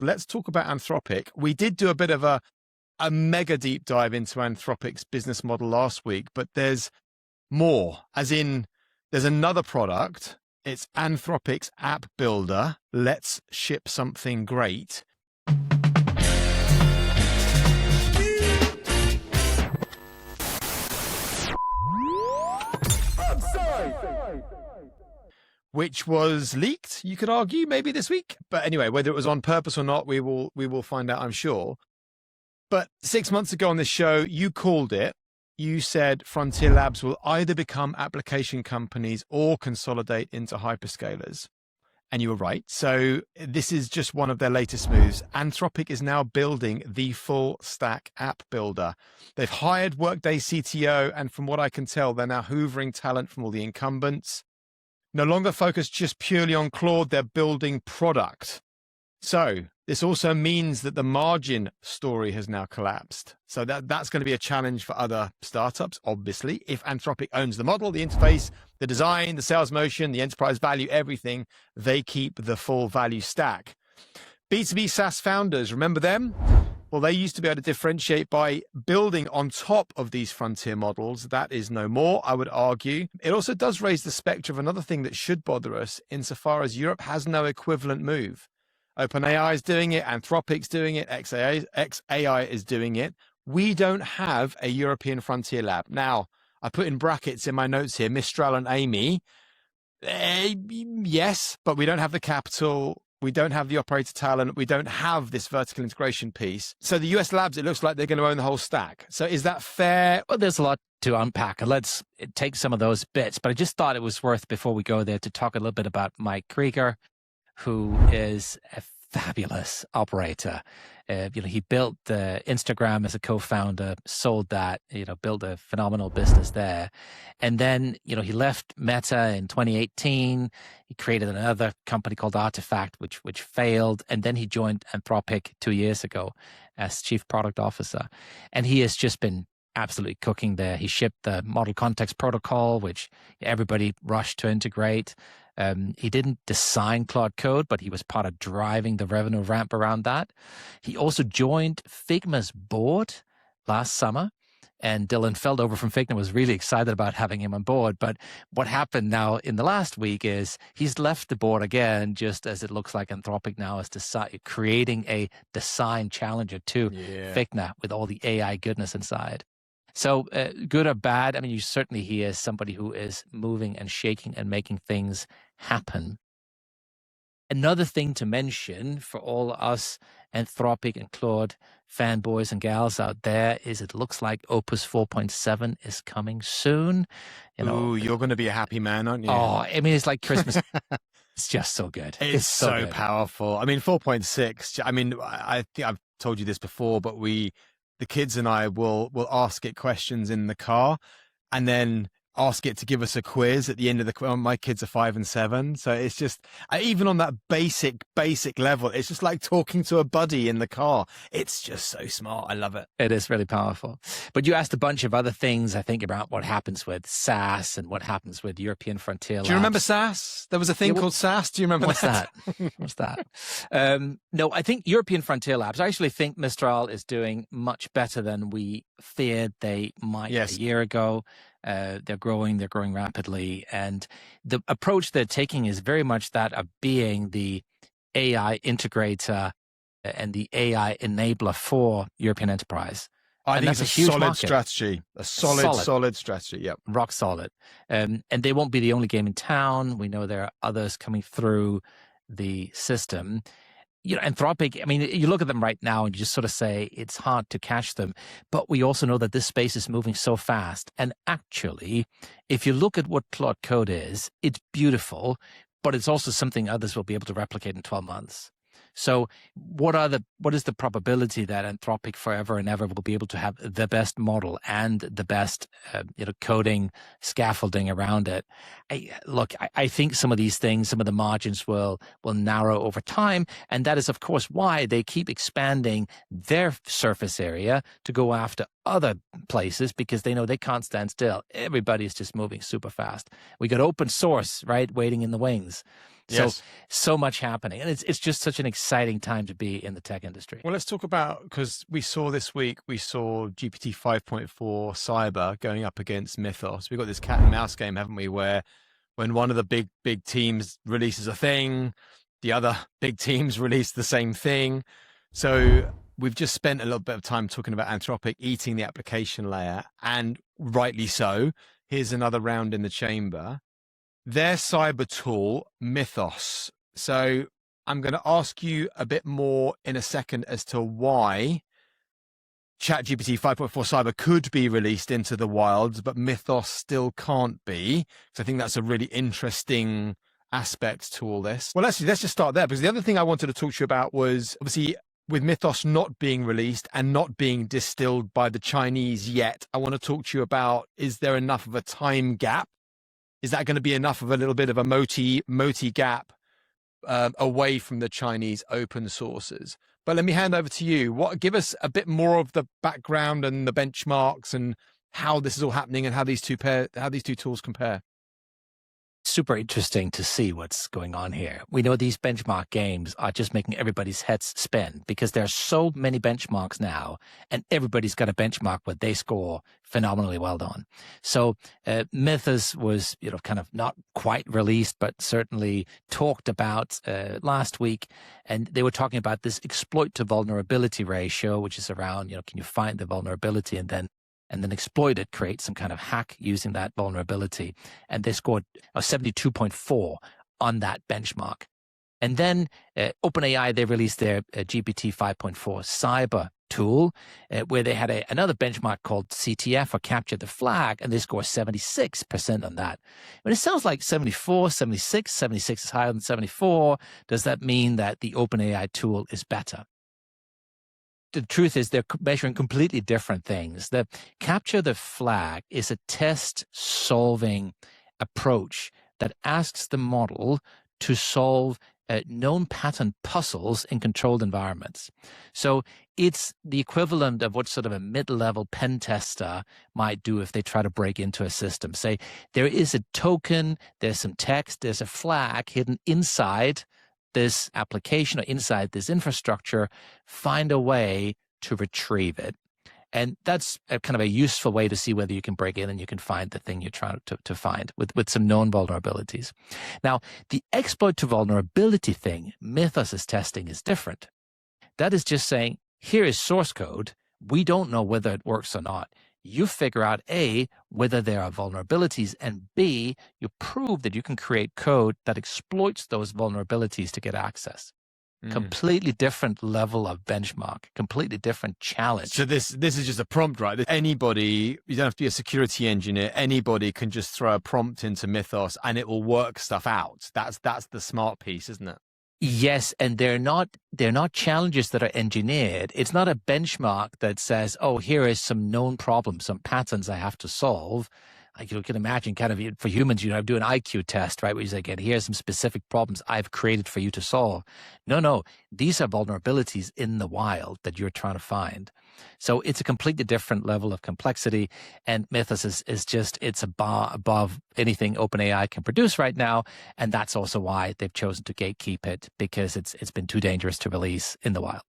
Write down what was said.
let's talk about Anthropic. We did do a bit of a mega deep dive into Anthropic's business model last week, but there's more, as in there's another product. It's Anthropic's app builder. Let's ship something great. Which was leaked, you could argue, maybe this week. But anyway, whether it was on purpose or not, we will find out, I'm sure. But 6 months ago on this show, you called it. You said Frontier Labs will either become application companies or consolidate into hyperscalers. And you were right. So this is just one of their latest moves. Anthropic is now building the full stack app builder. They've hired Workday CTO, and from what I can tell, they're now hoovering talent from all the incumbents. No longer focused just purely on Claude, they're building product. So this also means that the margin story has now collapsed. So that's going to be a challenge for other startups, obviously. If Anthropic owns the model, the interface, the design, the sales motion, the enterprise value, everything, they keep the full value stack. B2B SaaS founders, remember them? Well, they used to be able to differentiate by building on top of these frontier models. That is no more, I would argue. It also does raise the specter of another thing that should bother us insofar as Europe has no equivalent move. OpenAI is doing it, Anthropic's doing it, xAI is doing it. We don't have a European frontier lab. Now, I put in brackets in my notes here, Mistral and Amy. Yes, but we don't have the capital. We don't have the operator talent. We don't have this vertical integration piece. So the US labs, it looks like they're going to own the whole stack. So is that fair? Well, there's a lot to unpack, and let's take some of those bits. But I just thought it was worth, before we go there, to talk a little bit about Mike Krieger, who is a fabulous operator. He built Instagram as a co-founder, sold that, built a phenomenal business there. And then, he left Meta in 2018. He created another company called Artifact, which failed. And then he joined Anthropic 2 years ago as chief product officer. And he has just been absolutely cooking there. He shipped the Model Context Protocol, which everybody rushed to integrate. He didn't design Claude Code, but he was part of driving the revenue ramp around that. He also joined Figma's board last summer, and Dylan Feldover from Figma was really excited about having him on board. But what happened now in the last week is he's left the board again, just as it looks like Anthropic now is creating a design challenger to Figma with all the AI goodness inside. So good or bad, I mean, you certainly hear somebody who is moving and shaking and making things happen. Another thing to mention for all us Anthropic and Claude fanboys and gals out there is it looks like Opus 4.7 is coming soon. Ooh, you're going to be a happy man, aren't you? Oh, I mean, it's like Christmas. It's just so good. It's so powerful. I mean, 4.6, I mean, I think I've told you this before, but the kids and I will ask it questions in the car and then ask it to give us a quiz at the end of the my kids are 5 and 7. So it's just, even on that basic level, it's just like talking to a buddy in the car. It's just so smart. I love it. It is really powerful. But you asked a bunch of other things, I think, about what happens with SaaS and what happens with European frontier labs. Do you remember SaaS? There was a thing called SaaS. Do you remember What's that? What's that? No, I think European frontier labs, I actually think Mistral is doing much better than we feared they might a year ago. They're growing rapidly. And the approach they're taking is very much that of being the AI integrator and the AI enabler for European enterprise. I think that's it's a huge solid market. Strategy. A solid strategy. Yep. Rock solid. And they won't be the only game in town. We know there are others coming through the system. Anthropic, I mean, you look at them right now and you just sort of say it's hard to catch them. But we also know that this space is moving so fast. And actually, if you look at what Claude Code is, it's beautiful, but it's also something others will be able to replicate in 12 months. So what is the probability that Anthropic forever and ever will be able to have the best model and the best coding scaffolding around it? I think some of these things, some of the margins will narrow over time, and that is of course why they keep expanding their surface area to go after other places, because they know they can't stand still. Everybody is just moving super fast. We got open source, right, waiting in the wings. Yes. So much happening. And it's just such an exciting time to be in the tech industry. Well, let's talk about, because we saw this week, we saw GPT 5.4 cyber going up against Mythos. We've got this cat and mouse game, haven't we, where when one of the big teams releases a thing, the other big teams release the same thing. So we've just spent a little bit of time talking about Anthropic eating the application layer, and rightly so. Here's another round in the chamber. Their cyber tool, Mythos. So I'm going to ask you a bit more in a second as to why ChatGPT 5.4 cyber could be released into the wilds, but Mythos still can't be. So I think that's a really interesting aspect to all this. Well, let's just start there, because the other thing I wanted to talk to you about was, obviously, with Mythos not being released and not being distilled by the Chinese yet, I want to talk to you about, is there enough of a time gap? Is that going to be enough of a little bit of a moti gap away from the Chinese open sources? But let me hand over to you. Give us a bit more of the background and the benchmarks and how this is all happening and how these two tools compare. Super interesting to see what's going on here. We know these benchmark games are just making everybody's heads spin because there are so many benchmarks now, and everybody's got a benchmark what they score phenomenally well on. So Mythos was, kind of not quite released, but certainly talked about last week, and they were talking about this exploit to vulnerability ratio, which is around, can you find the vulnerability and then exploit it, create some kind of hack using that vulnerability. And they scored a 72.4 on that benchmark. And then OpenAI, they released their GPT 5.4 cyber tool, where they had another benchmark called CTF, or capture the flag, and they score 76% on that. When it sounds like 74, 76, 76 is higher than 74, does that mean that the OpenAI tool is better? The truth is they're measuring completely different things. The capture the flag is a test-solving approach that asks the model to solve known pattern puzzles in controlled environments. So it's the equivalent of what sort of a mid-level pen tester might do if they try to break into a system. Say there is a token, there's some text, there's a flag hidden inside this application or inside this infrastructure, find a way to retrieve it. And that's a kind of a useful way to see whether you can break in and you can find the thing you're trying to find with some known vulnerabilities. Now, the exploit to vulnerability thing Mythos is testing is different. That is just saying, here is source code. We don't know whether it works or not. You figure out A, whether there are vulnerabilities, and B, you prove that you can create code that exploits those vulnerabilities to get access. Completely different level of benchmark, completely different challenge. So this is just a prompt, right? Anybody, you don't have to be a security engineer, anybody can just throw a prompt into Mythos and it will work stuff out. That's the smart piece, isn't it? Yes, and they're not challenges that are engineered. It's not a benchmark that says, oh, here is some known problems, some patterns I have to solve. Like you can imagine, kind of for humans, do an IQ test, right? Where you say, again, here's some specific problems I've created for you to solve. No, these are vulnerabilities in the wild that you're trying to find. So it's a completely different level of complexity, and Mythos is just, it's a bar above anything OpenAI can produce right now, and that's also why they've chosen to gatekeep it, because it's been too dangerous to release in the wild.